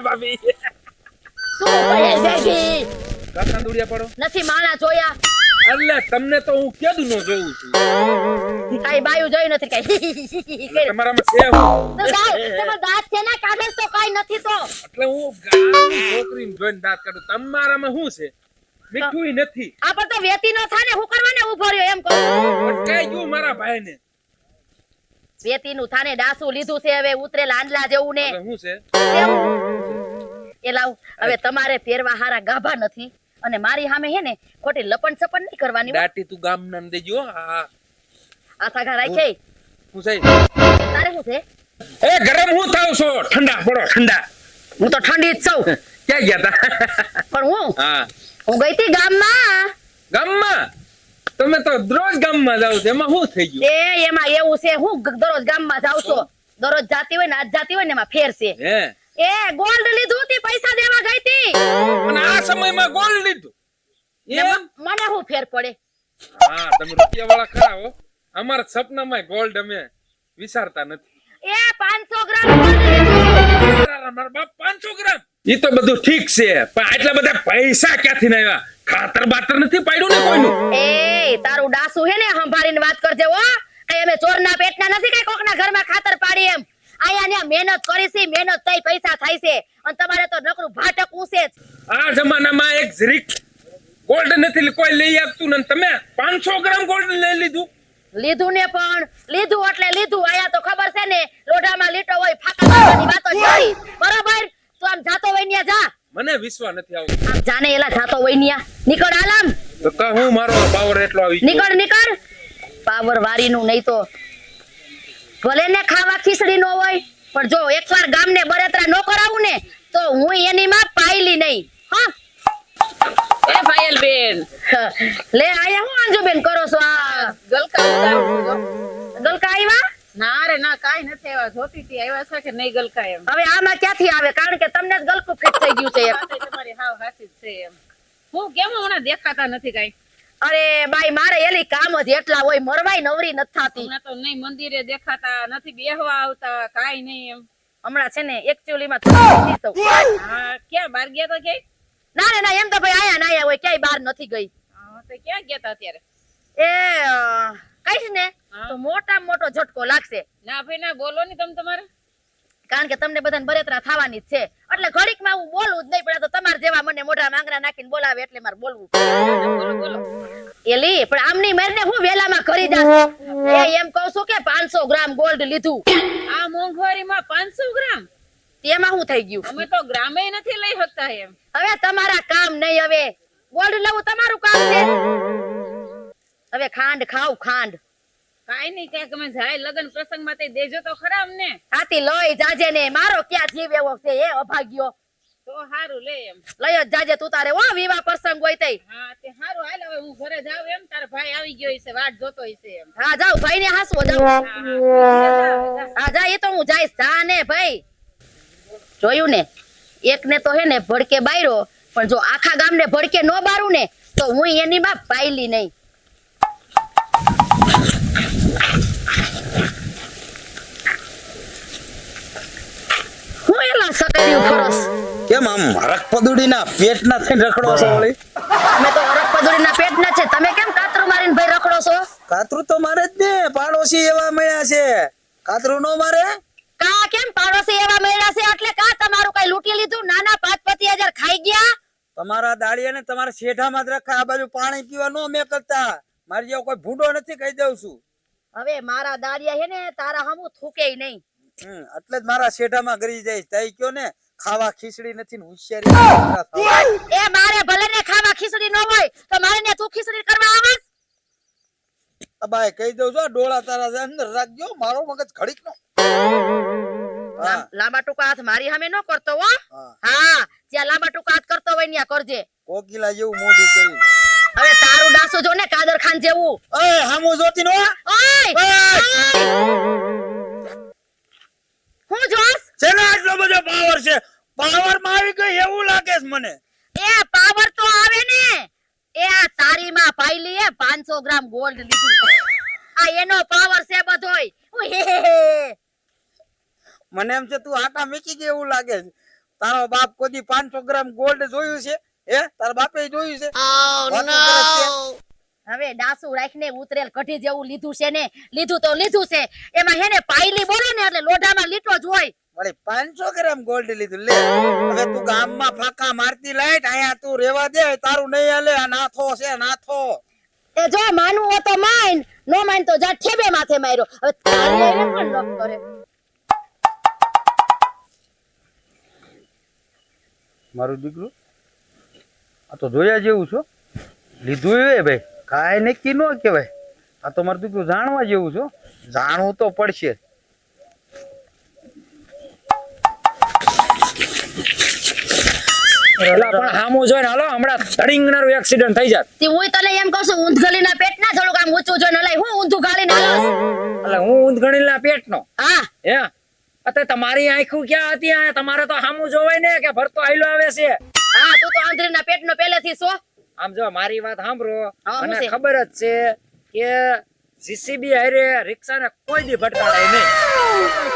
ભાભી તું ભણેલ ભેગી કાકા દુડિયા પડો નથી માણા જોયા એટલે તમને તો હું કેદું નો જોઉં છું કાઈ બાયું જોઈ નથી કાઈ તમારામાં છે હું તો ગાવ તમે દાંત છે ને કાઢે તો કાઈ નથી તો એટલે હું ગામની છોકરીને જોઈને દાંત કાઢું તમારામાં શું છે મીઠું નથી આ પર તો વેતી નો થાને હું કરવાને ઉભો રહ્યો એમ કહું અટકાઈ ગયું મારા ભાઈને વેતી નું થાને ડાસુ લીધું છે હવે ઉતરેલ આંડલા જેવું ને હવે શું છે એ લાવ હવે તમારે પહેરવા હારા ગાભા નથી અને મારી સામે હે ને ખોટી લપણ સપણ નહીં કરવાની દાટી તું ગામ ના દેજો હા આથા ઘા રાખે હું છે તારે શું છે એ ગરમ હું થાવ છો ઠંડા પડો ઠંડા હું તો ઠંડી જ છું ક્યાં ગયા તા પણ હા હું ગઈ હતી ગામમાં ગામમાં તમે તો દરરોજ ગામમાં જાવ છો એમાં શું થઈ ગયું એમાં એવું છે હું દરરોજ ગામમાં જાઉં છું દરરોજ જાતી હોય ને આજ જાતી હોય ને એમાં ફેર છે હે એ ગોલ્ડ લીધું હતી પૈસા દેવા ગઈ હતી અને આ સમયમાં ગોલ્ડ લીધું એમ મને શું ફેર પડે હા તમે રૂપિયા વાળા ખરા હો અમારા સપનામાં ગોલ્ડ અમે વિચારતા નથી એ 500 ગ્રામ ગોલ્ડ લીધું મારા બાપ 500 ગ્રામ ઈ તો બધું ઠીક છે પણ આટલા બધા પૈસા ક્યાંથી આવ્યા ખાતર બાતર નથી પાડ્યું ને કોઈનું એ તારું ડાસુ હે ને સંભાળીને વાત કરજે હો કઈ અમે ચોરના પેટના નથી કઈ કોકના ઘરમાં ખાતર પાડી એમ આયા ને મહેનત કરી છે મહેનત થઈ પૈસા થાય છે અને તમારે તો નકરું ભાટક ઊસે જ આ જમાનામાં એક જરીક ગોલ્ડ નથી કોઈ લઈ આપતું ને તમે 500 ગ્રામ ગોલ્ડ લઈ લીધું લીધું ને પણ લીધું એટલે લીધું આયા તો ખબર છે ને લોઢામાં લીટો હોય ફાકા મારવાની વાતો કરી બરાબર તો આમ જાતો વૈન્યા જા મને વિશ્વાસ નથી આવતો આમ જાને એલા જાતો વૈન્યા નીકળ આલામ તો કા હું મારો પાવર એટલો આવી નીકળ નીકળ પાવર વારીનું નહીં તો ભલે ને ખાવા ખીચડી નો હોય પણ જો એકવાર ગામને બળતરા નો કરાવું ને તો હું એની માં પાયલી નહીં હા એ પાયલ બેન લે આયા હું અંજુબેન કરો છો આ ગલકા ઉતારું ગલકા આવ્યા ના રે ના કાઈ નથી આવ્યા જોતી હતી આવ્યા છે કે નહીં ગલકા એમ હવે આમાં ક્યાંથી આવે કારણ કે તમને જ ગલકું ફિટ થઈ ગયું છે એક. તમારી હાવ હાસી જ છે એમ હું કેમ હમણાં દેખાતા નથી કાઈ અરે બાઈ મારે એલી કામ જ એટલા હોય મરવાય નવરી નથી થાતી હમણાં તો નહીં મંદિરે દેખાતા નથી બેહવા આવતા કાઈ નહીં એમ હમણાં છે ને એકચ્યુઅલી માં થોડી સૌ હા ક્યાં બાર ગયા તા ક્યાંય ના રે ના એમ તો ભાઈ આયા ના આયા હોય ક્યાંય બહાર નથી ગઈ હા તો ક્યાં ગયા તા અત્યારે એ કઈશ ને તો મોટા મોટો ઝટકો લાગશે ના ભાઈ ના બોલો ની તમે તમારે કારણ કે તમને બધાને બરેતરા થવાની જ છે એટલે ઘડીક માં હું બોલું જ નહીં પણ આ તો તમાર જેવા મને મોઢા માંગરા નાખીને બોલાવે એટલે મારે બોલવું બોલો બોલો એલી પણ આમની મેરને હું વેલામાં કરી જાશ એ એમ કહું છું કે 500 ગ્રામ ગોલ્ડ લીધું આ મોંઘવારીમાં 500 ગ્રામ તેમાં શું થઈ ગયું અમે તો ગ્રામે નથી લઈ શકતા એમ હવે તમારા કામ નહીં હવે ગોલ્ડ લેવું તમારું કામ છે હવે ખાંડ ખાવ ખાંડ કાઈ નહીં ક્યાંક અમે જાય લગન પ્રસંગમાં તે દેજો તો ખરા અમને આથી લઈ જાજે ને મારો ક્યાં જીવ એવો છે એ અભાગ્યો તો હારું લે એમ લઈ જ જાજે તું તારે ઓ વિવાહ પ્રસંગ હોય તઈ હા તે હારું હાલ હવે હું ઘરે જાવ એમ તારો ભાઈ આવી ગયો હશે વાટ જોતો હશે એમ હા જાવ ભાઈ ને હાસવો જાવ હા જા એ તો હું જઈશ જા ને ભાઈ જોયું ને એક ને તો હે ને ભડકે બાયરો પણ જો આખા ગામને ભડકે નો બારું ને તો હું એની માં પાયલી નહીં હું એલા સકડ્યું ફરસ કેમ આમ હરકપદુડીના પેટના થઈને રખડો છો ઓલી અમે તો હરકપદુડીના પેટના છે તમે કેમ કાતરું મારીને ભાઈ રખડો છો કાતરું તો મારે જ ને પાડોશી એવા મળ્યા છે કાતરું નો મારે કા કેમ પાડોશી એવા મળ્યા છે એટલે કા તમારું કઈ લૂંટી લીધું નાના 5-5,000 ખાઈ ગયા તમારા દાડિયા ને તમારા શેઠામાં જ રખા આ બાજુ પાણી પીવા નો મે કરતા મારી જેવો કોઈ ભૂંડો નથી કહી દઉં છું હવે મારા દાડિયા હે ને તારા હમું થૂકે નહીં એટલે જ મારા શેઠામાં ગરી જાય તઈ કયો ને ખાવા ખીચડી નથી ને હોશિયારી એ મારે ભલે ને ખાવા ખીચડી ન હોય તો મારે ને તું ખીચડી કરવા આવસ અબાય કહી દઉં છું ડોળા તારા અંદર રાખજો મારો મગજ ઘડીક નો લાંબા ટૂંકા હાથ મારી સામે ન કરતો હો હા જ્યાં લાંબા ટૂંકા હાથ કરતો હોય ત્યાં કરજે કોકિલા જેવું મોઢું કર્યું હવે તારું ડાસુ જો ને કાદર ખાન જેવું ઓય હામુ જોતી નો ઓય હું જોસ શેનો આટલો બધો પાવર છે પાવર માં આવી ગઈ એવું લાગે છે મને એ પાવર તો આવે ને એ આ તારી માં પાયલી એ 500 ગ્રામ ગોલ્ડ લીધું આ એનો પાવર છે બધોય મને એમ છે તું આટા મીકી ગઈ એવું લાગે છે તારો બાપ કોઈ 500 ગ્રામ ગોલ્ડ જોયું છે? હે, તારા બાપે જોયું છે? વાતો કરે છે. હવે ડાસુ રાખીને ઉતરેલ કઢી જેવું લીધું છે ને, લીધું તો લીધું છે, એમાં હેને પાયલી બોલો ને એટલે લોઢામાં લીટો જ હોય. વળી 500 ગ્રામ ગોલ્ડ લીધું. લે હવે તું ગામમાં ફાકા મારતી લાઈટ, અહીંયા તું રેવા દે, તારું નહીં હાલે. આ નાથો છે, નાથો. એ જો માનવું હોય તો માન, નો માન તો જા ઠેબે માથે માર્યો. હવે તારી એને પણ લોક કરે. મારું દીકરું આ તો જોયા જેવું છો. લીધું એ ભાઈ કાંઈ નક્કી ન કહેવાય. આ તો મારું દીકરું જાણવા જેવું છો. જાણવું તો પડશે. એલા પણ હામું જોઈને હાલો, હમણાં ધડીંગનારું એક્સિડન્ટ થઈ જાત. તે હું તને એમ કહું છું, ઊંધગલીના પેટના થોડુંક આમ ઊંચું જોઈને હલાય. હું ઊંધું ગાળીને હાલસ. એટલે હું ઊંધગણીના પેટનો હા હે અત્યારે તમારી આંખું ક્યાં હતી? આ તમારે તો હામું જોવાય ને કે ભરતો આયલો આવે છે. હા, તું તો આંધળીના પેટનો પહેલેથી છો. આમ જો મારી વાત સાંભળો, હા, મને હું છે? ખબર જ છે કે જીસીબી હારે રિક્ષાને કોઈ દી ભટકાડાય નહીં.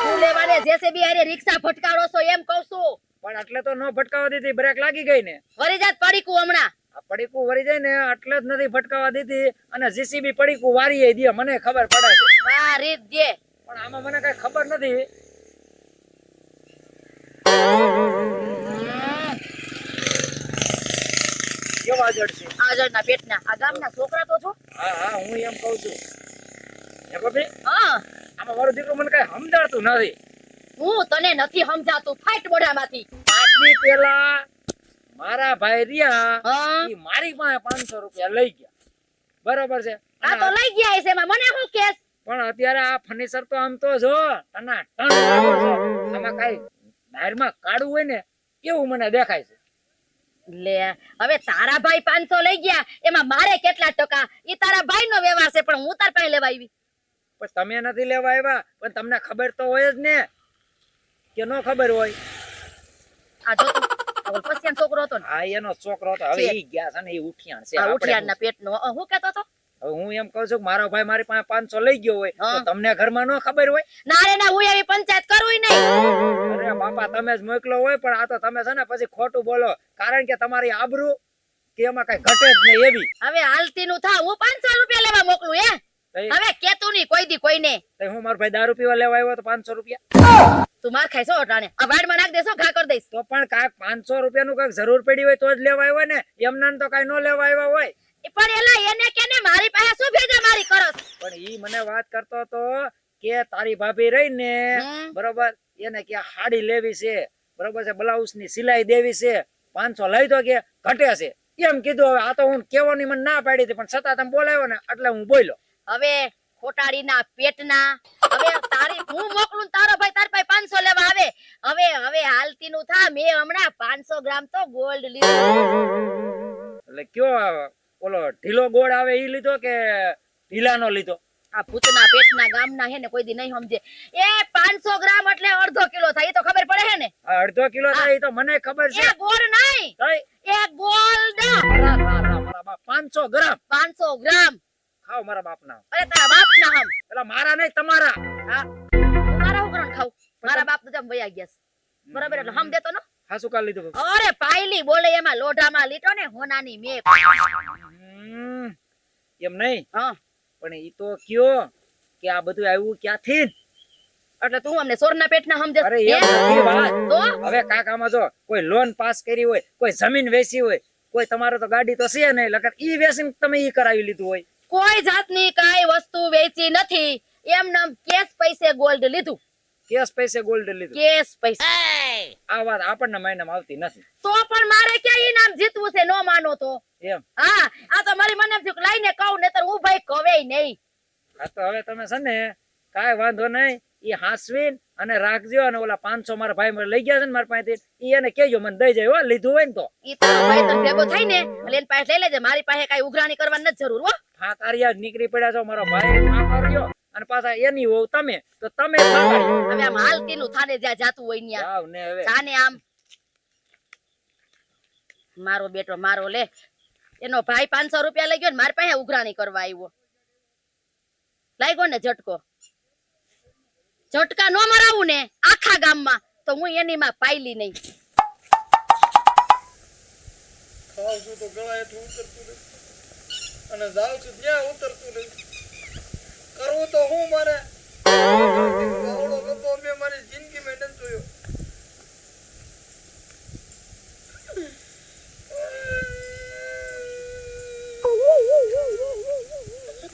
શું લેવાને જેસીબી હારે રિક્ષા ફટકારો છો એમ કહું છું. પણ એટલે તો ન ભટકાવા દીધી, બ્રેક લાગી ગઈ ને. વરી જાત પડીકું હમણાં. આ પડીકું વળી જાય ને એટલે જ નથી ભટકાવા દીધી. અને જીસીબી પડીકું વારી દે, મને ખબર પડે છે. વાહ રીત દે. પણ આમાં મને કઈ ખબર નથી. કેવા જડશે? આજળના પેટના આ ગામના છોકરા તો છો. હા હા, હું એમ કઉ છું. હે ભાભી, હા, આમાં મારું દીકરું મને કઈ સમજાતું નથી. હું તને નથી સમજાતું. ફાઈટ મોઢામાંથી. 5 દી પહેલા મારા ભાઈ રહ્યા, હા, ઈ મારી પાસે 500 રૂપિયા લઈ ગયા. બરોબર છે? આ તો લઈ ગયા હશે. એમાં મને શું કેસ? પણ અત્યારે આ ફર્નિચર તો આમ તો જો ટના ટન લાગો છે. આમાં કઈ બહારમાં કાઢવું હોય ને એવું મને દેખાય છે. લે હવે તારા ભાઈ 500 લઈ ગયા, એમાં મારે કેટલા ટકા? ઈ તારા ભાઈનો વ્યવહાર છે, પણ હું તાર પાસે લેવા આવી. પણ તમે નથી લેવા આવ્યા, પણ તમને ખબર તો હોય જ ને કે નો ખબર હોય. આ જો તું આ ઓલો પસિયાનો છોકરો હતો ને, આ એનો છોકરો તો હવે છે. ઈ ગયા છે ને, ઈ ઉઠિયાણ છે. આ આપણે ઉઠિયારના પેટનો. હું કહેતો હતો? હવે હું એમ કહું છું કે મારો ભાઈ મારી પાસે 500 લઈ ગયો હોય હા. તો તમને ઘરમાં નો ખબર હોય? ના રે ના, હું એવી પંચાયત કરું નહીં. અરે બાપા, તમે જ મોકલો હોય, પણ આ તો તમે છે ને પછી ખોટું બોલો, કારણ કે તમારી આબરૂ કે એમાં કઈ ઘટે જ નહીં એવી. હવે હાલતી નું થા, હું 500 રૂપિયા લેવા મોકલું હે? તઈ- હવે કેતું નહીં કોઈ દી કોઈને. તઈ હું મારો ભાઈ દારૂ પીવા લેવા આવ્યો તો 500 રૂપિયા તું માર ખાઈ છો અટાણે. આ વાડમાં નાખ દેશો, ઘા કરી દઈશ. તો પણ કાંઈક 500 રૂપિયાનું કાંઈક જરૂર પડી હોય તો જ લેવા આવ્યો ને, એમના તો કાંઈ ન લેવા આવ્યા હોય. પણ એલા એને કેને મારી પાસે શું ભેજા મારી કરસ? પણ ઈ મને વાત કરતો હતો કે તારી ભાભી રહી ને હમ. બરોબર, એને કે હાડી લેવી છે, બરોબર છે, બ્લાઉઝ ની સિલાઈ દેવી છે, 500 લઈ તો કે ઘટે છે એમ કીધું. હવે આ તો હું કેવાની મને ના પાડી હતી, પણ છતાં તમે બોલાવ્યો ને એટલે હું બોલ્યો. હવે ખોટાડીના પેટના, હવે તારી હું મોકલું ને તારો ભાઈ તાર પાસે 500 લેવા આવે. હવે હવે હાલતી નું થા, મેં હમણાં 500 ગ્રામ તો ગોલ્ડ લીધું. એટલે કયો ઓલો ઢીલો ગોળ આવે ઈ લીધો કે ઢીલાનો લીધો? આ ભૂતના પેટના ગામના હે ને કોઈ દી નહીં સમજે. એ 500 ગ્રામ એટલે અડધો કિલો થાય, એ તો ખબર પડે હે ને? આ અડધો કિલો થાય ઈ તો મને ખબર છે. એ ગોળ નહીં, તઈ એ ગોલ્ડ. મારા બાપ 500 ગ્રામ 500 ગ્રામ. ખાવ મારા બાપના. અરે તારા બાપના હમ. એટલે મારા નહીં, તમારા. હા, હું મારા હું કરવાનું ખાવું? મારા બાપ તો જમ વયા ગયા છે. બરાબર, એટલે હમ દેતો ને. હા, શું કાલ લીધું? અરે પાયલી બોલે એમાં લોઢામાં લીટો ને હોનાની મેપ. એમ નહીં, હા, પણ ઈ તો કયો કે આ બધું આવ્યું ક્યાંથી? એટલે તું અમને સોરના પેટના સમજે? અરે એમ નથી વાત. તો હવે કાકામાં જો કોઈ લોન પાસ કરી હોય, કોઈ જમીન વેચી હોય, કોઈ તમારો તો ગાડી તો છે નહીં, લગન ઈ વેચીને તમે ઈ કરાવી લીધું હોય. કોઈ જાતની કાઈ વસ્તુ વેચી નથી. એમનામ કેશ પૈસે ગોલ્ડ લીધું. કેશ પૈસે ગોલ્ડ લીધું? કેશ પૈસે. આ વાત આપણને માયનામાં આવતી નથી. તો પણ મારે ક્યાં ઈ નામ જીતવું છે? નો માનો તો એમ? હા, આ તો મારી મને એમ થયું કે લાઈને કહું, નહીતર હું ભાઈ કવેય નહીં. હા, તો હવે તમે છે ને કાંઈ વાંધો નહીં, ઈ હાસવીન અને રાખજો. અને ઓલા 500 મારા ભાઈ લઈ ગયા છે ને મારા પાસેથી, ઈ એને કહેજો મને દઈ જાય હો, લીધું હોય ને તો. ઈ તારો ભાઈ તને ભેગો થાય ને એટલે એની પાસે લઈ લેજે. મારી પાસે કાઈ ઉઘરાણી કરવાની નથી જરૂર હો. ફાંકારિયા નીકળી પડ્યા છો, મારો ભાઈ ફાંકાર્યો અને પાછા એની હોવ તમે, તો તમે ફાંકાર્યો. હવે આમ હાલતીનું થાને જ્યાં જાતું હોય ન્યા જાવ ને હવે. જાને આમ. મારો બેટો મારો લે, એનો ભાઈ 500 રૂપિયા લઈ ગયો ને મારી પાસે ઉઘરાણી કરવા આવ્યો. લાગ્યો ને ઝટકો. ઝટકા નો મરાવું ને આખા ગામમાં તો હું એની માં પાયલી નહીં. ખાઉં છું તો ગળા હેઠું ઉતરતું નથી અને જાઉં છું ત્યાં ઉતરતું નથી. કરવું તો હું મારે આવડો ગપ્પો મેં મારી જિંદગીમાં નથી જોયો.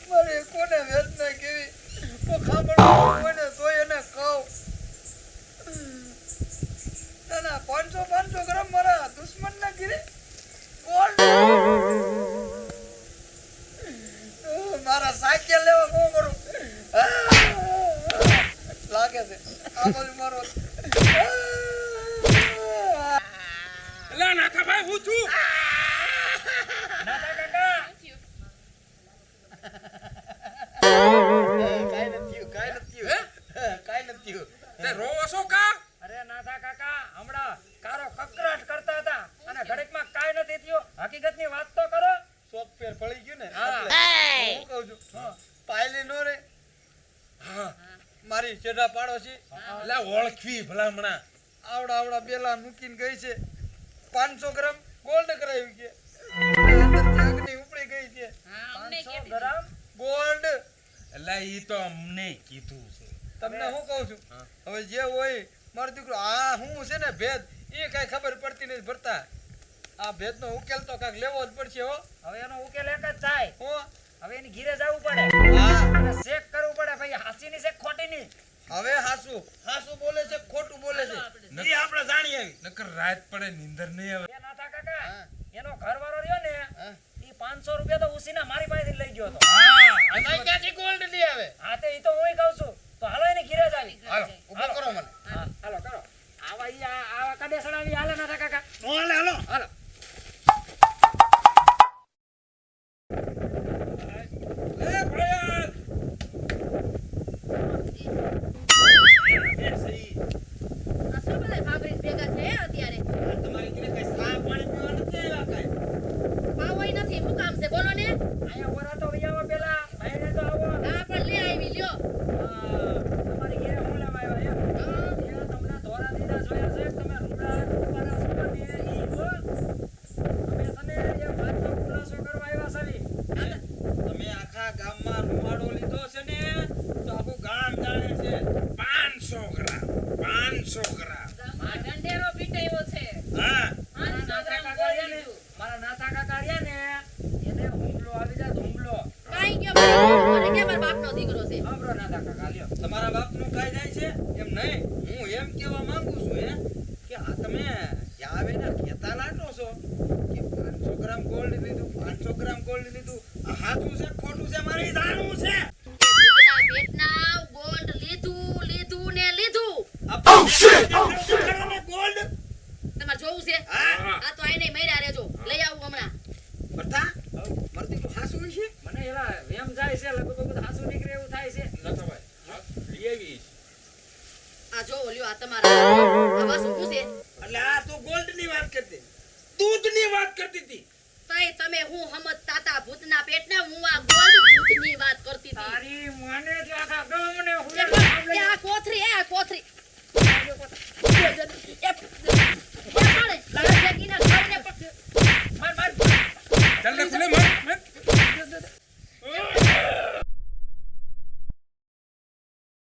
મારે કોને વેદના કેવી ખામણ કોઈને જોઈ અને ખાવ. ના ના 500 ગ્રામ મારા દુશ્મન ના ગીરે ગોલ્ડ મારા સાયકલ લેવા કોણ કરું લાગે છે આ બાજુ મારો એલા નાથા ભાઈ હું છું નાથા કાકા કાઈ નથી તે રોવો છો કા અરે નાથા કાકા હમણાં કારો કકરાટ કરતા હતા અને ઘડીકમાં કાઈ નથી થયું હકીકતની વાત તો કરો. સોફ્ટવેર પડી ગયું ને હા. એટલે હું કહું છું પાયલી નો રે હા મારી ચેડા પાડોશી એલા ઓળખવી ભલામણા આવડા બેલા મૂકીને ગઈ છે 500 ગ્રામ ગોલ્ડ કરાવી છે અંદરથી અગ્નિ ઉપડી ગઈ છે હા અમને 500 ગ્રામ ગોલ્ડ. એલા ઈ તો અમને કીધું છે તમને હું કહું છું હવે જે હોય મારો દીકરો આ હું છે ને ભેદ એ કઈ ખબર પડતી નથી ભરતા આ ભેદનો ઉકેલ તો કાંઈક લેવો જ પડશે હો. હવે એનો ઉકેલ એક જ થાય. હું હવે એની ઘીરે જવું પડે હા અને ચેક કરવું પડે ભાઈ હાસીની છે કે ખોટીની. હવે હાસુ બોલે છે ખોટું બોલે છે ઈ આપણે જાણી આવી નકર રાત પડે નીંદર નહીં આવે એ નાથા કાકા હા. એનો ઘરવાળો રહ્યો ને હા. ઈ 500 રૂપિયા તો ઉસીના મારી પાસેથી લઈ ગયો હતો. હા અહીં ક્યાંથી ગોલ્ડ લઈ આવે હા તે ઈ તો હુંય કહું છું તો હાલો એની ઘીરે જ આવી. હાલો ઉભો કરો મને હા હાલો કરો આવા ઈ આવા કડેસડાવી હાલે નાથા કાકા. હાલો હાલો હાલો એ ભયા આ શું બધા ભાભરી ભેગા છે અત્યારે તમારી ઘરે કઈ ચા પાણી પીવા નથી આવ્યા કાંઈ? પાવોય નથી શું કામ છે બોલો ને અહીંયા ઓરા તો વૈયાવો પેલા ભાઈને તો આવો. હા પણ લે આવી લ્યો તમારી ઘરે હું લેવા આવ્યા એમ. હા. એ તમને ધોરા દીધા જોયા છે તમે રૂડા રૂપાના સુગંધી ઈ હો. અમે તને એ વાતનો ખુલાસો કરવા આવ્યા છે. તમે આખા ગામમાં રૂમાડો લીધો છે ને તો આખું ગામ જાણે છે 500 ગ્રામ 500 ગ્રામ ગામમાં ઢંઢેરો પીટાયો છે હા મારા નાથા કાકા રહ્યા ને મારા નાથા કાકા રહ્યા ને એને હુમલો આવી જાય તો હુમલો. કાઈ ગયો ભાઈ મને કે મારા બાપનો દીકરો છે સાંભળો નાથા કાકા લ્યો. તમારા બાપનું કાઈ જાય છે એમ નહીં હું એમ કહેવા માંગુ છું કે આ તમે જ્યાં આવીને કહેતા લાટો છો કે 500 ગ્રામ ગોલ્ડ લીધું 500 ગ્રામ ગોલ્ડ લીધું આ સાચું છે ખોટું છે મારે ઈ જાણવું છે. એ ભૂતના પેટના ગોલ્ડ લીધું ને લીધું આ દેખાડો ને ગોલ્ડ તમારે જોવું છે હા આ તો આઈને મર્યા રેજો લઈ આવું હમણાં બતા મારું દીકરું હાસું છે મને એવા વેમ જાય છે લગભગ બધું હાસુ નીકળે એવું થાય છે. નાથા ભાઈ હા લઈ આવી આ જો લ્યો આ તમારા આવા શું છે એટલે આ તો ગોલ્ડ ની વાત કરતી દૂધ ની વાત કરતી હતી તઈ તમે હું સમજતા તા ભૂતના પેટના હું આ ગોલ્ડ ભૂતની વાત કરતી હતી તારી મને જ આખા ગામને એ હુમલો પણ- એ આ કોથરી એ આ કોથરી એ પાડે લાલ જગીના ઘરને પણ માર માર ચાલ ને ખુલે મત